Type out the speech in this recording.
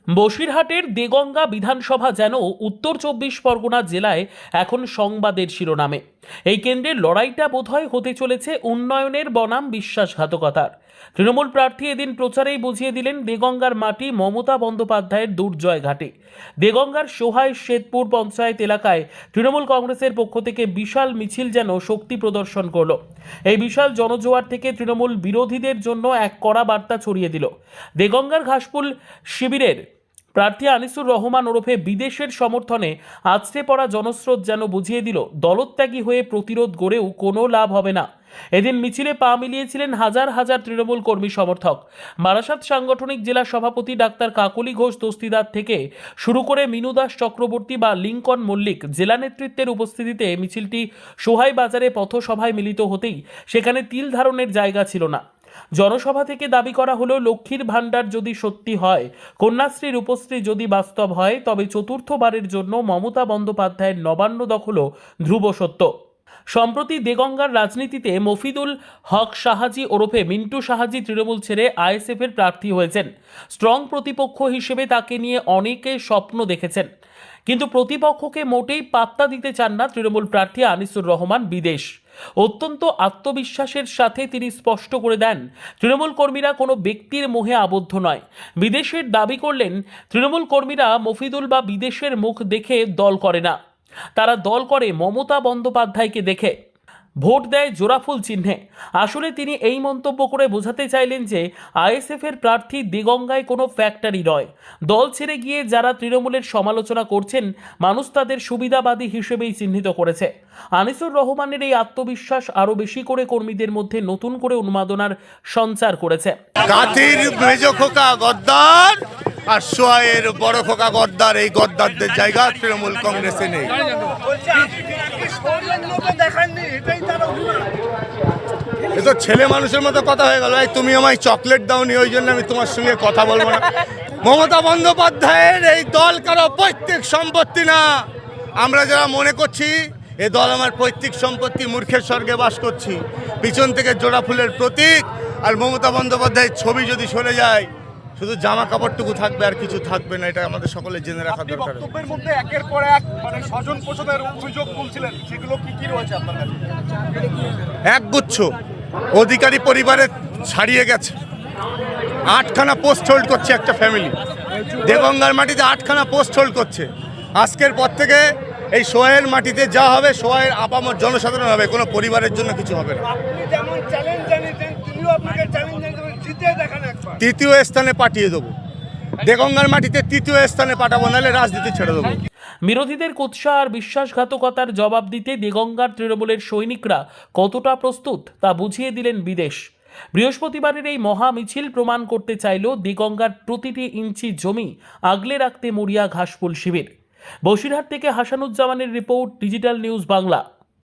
বসিরহাটের দেগঙ্গা বিধানসভা যেন উত্তর ২৪ পরগনা জেলায় এখন সংবাদের শিরোনামে। এই কেন্দ্রের লড়াইটা বোধহয় হতে চলেছে উন্নয়নের বনাম বিশ্বাসঘাতকতার। তৃণমূল প্রার্থী এদিন প্রচারেই বুঝিয়ে দিলেন দেগঙ্গার মাটি মমতা বন্দ্যোপাধ্যায়ের দুর্জয় ঘাটে। দেগঙ্গার সোহাই শেতপুর পঞ্চায়েত এলাকায় তৃণমূল কংগ্রেসের পক্ষ থেকে বিশাল মিছিল যেন শক্তি প্রদর্শন করল। এই বিশাল জনজোয়ার থেকে তৃণমূল বিরোধীদের জন্য এক কড়া বার্তা ছড়িয়ে দিল। দেগঙ্গার ঘাসফুল শিবিরের প্রার্থী আনিসুর রহমান ওরফে বিদেশের সমর্থনে আছড়ে পড়া জনস্রোত যেন বুঝিয়ে দিল দলত্যাগী হয়ে প্রতিরোধ গড়েও কোনো লাভ হবে না। এদিন মিছিলে পা মিলিয়েছিলেন হাজার হাজার তৃণমূল কর্মী সমর্থক। বারাসাত সাংগঠনিক জেলা সভাপতি ডাক্তার কাকলি ঘোষ দস্তিদার থেকে শুরু করে মিনু দাস চক্রবর্তী বা লিঙ্কন মল্লিক জেলা নেতৃত্বের উপস্থিতিতে মিছিলটি সোহাই বাজারে পথসভায় মিলিত হতেই সেখানে তিল ধারণের জায়গা ছিল না। জনসভা থেকে দাবি করা হলো, লক্ষ্মীর ভাণ্ডার যদি সত্যি হয়, কন্যাশ্রী রূপশ্রী যদি বাস্তব হয়, তবে চতুর্থবারের জন্য মমতা বন্দ্যোপাধ্যায়ের নবান্ন দখলও ধ্রুব সত্য। সম্প্রতি দেগঙ্গার রাজনীতিতে মফিদুল হক সাহাজি ওরফে মিন্টু সাহাজি তৃণমূল ছেড়ে আইএসএফের প্রার্থী হয়েছেন। স্ট্রং প্রতিপক্ষ হিসেবে তাকে নিয়ে অনেকে স্বপ্ন দেখেছেন, কিন্তু প্রতিপক্ষকে মোটেই পাত্তা দিতে চান না তৃণমূল প্রার্থী আনিসুর রহমান বিদেশ। অত্যন্ত আত্মবিশ্বাসের সাথে তিনি স্পষ্ট করে দেন, তৃণমূল কর্মীরা কোনো ব্যক্তির মোহে আবদ্ধ নয়। বিদেশের দাবি করলেন, তৃণমূল কর্মীরা মফিদুল বা বিদেশের মুখ দেখে দল করে না, তারা দল করে মমতা বন্দ্যোপাধ্যায়কে দেখে, ভোট দেয় জোড়াফুল চিহ্নে। আসলে তিনি এই মন্তব্য করে বোঝাতে চাইলেন যে আইএসএফের প্রার্থী দেগঙ্গায় কোনো ফ্যাক্টরি নয়। দল ছেড়ে গিয়ে যারা তৃণমূলের সমালোচনা করছেন, মানুষ তাদের সুবিধাবাদী হিসেবেই চিহ্নিত করেছে। আনিসুর রহমানের এই আত্মবিশ্বাস আরও বেশি করে কর্মীদের মধ্যে নতুন করে উন্মাদনার সঞ্চার করেছে। কাতির মেজ খোকা গদ্দার আর সোহাইয়ের বড় খোকা গদ্দার, এই গদ্দারদের জায়গা তৃণমূল কংগ্রেসে নেই। এ তো ছেলে মানুষের মতো কথা হয়ে গেল। তুমি আমায় চকলেট দাওনি, ওই জন্য আমি তোমার সঙ্গে কথা বলবো না। মমতা বন্দ্যোপাধ্যায়ের এই দল কারো পৈতৃক সম্পত্তি না। আমরা যারা মনে করছি এ দল আমার পৈতৃক সম্পত্তি, মূর্খের স্বর্গে বাস করছি। পিছন থেকে জোড়া ফুলের প্রতীক আর মমতা বন্দ্যোপাধ্যায়ের ছবি যদি সরে যায়, শুধু জামা কাপড়টুকু থাকবে আর কিছু থাকবে না। এটা আমাদের সকলে জেনে রাখা দরকার। বক্তব্যের মধ্যে একের পর এক স্বজন পোষণের অভিযোগ তুলছিলেন, সেগুলো কি কি রয়েছে আপনার কাছে? একগুচ্ছ অধিকারী পরিবারে ছাড়িয়ে গেছে। 8খানা পোস্ট হোল্ড করছে একটা ফ্যামিলি। দেগঙ্গার মাটিতে 8খানা পোস্ট হোল্ড করছে। আজকের পর থেকে এই সোহাইয়ের মাটিতে যা হবে, সোহাইয়ের আপামর জনসাধারণ হবে, কোনো পরিবারের জন্য কিছু হবে না। তৃতীয় স্থানে পাঠিয়ে দেবো, দেগঙ্গার মাটিতে তৃতীয় স্থানে পাঠাবো, নাহলে রাজনীতি ছেড়ে দেবো। বিরোধীদের কুৎসা আর বিশ্বাসঘাতকতার জবাব দিতে দেগঙ্গার তৃণমূলের সৈনিকরা কতটা প্রস্তুত তা বুঝিয়ে দিলেন বিদেশ। বৃহস্পতিবারের এই মহা মিছিল প্রমাণ করতে চাইল দেগঙ্গার প্রতিটি ইঞ্চি জমি আগলে রাখতে মরিয়া ঘাসফুল শিবির। বসিরহাট থেকে হাসানুজ্জামানের রিপোর্ট, ডিজিটাল নিউজ বাংলা।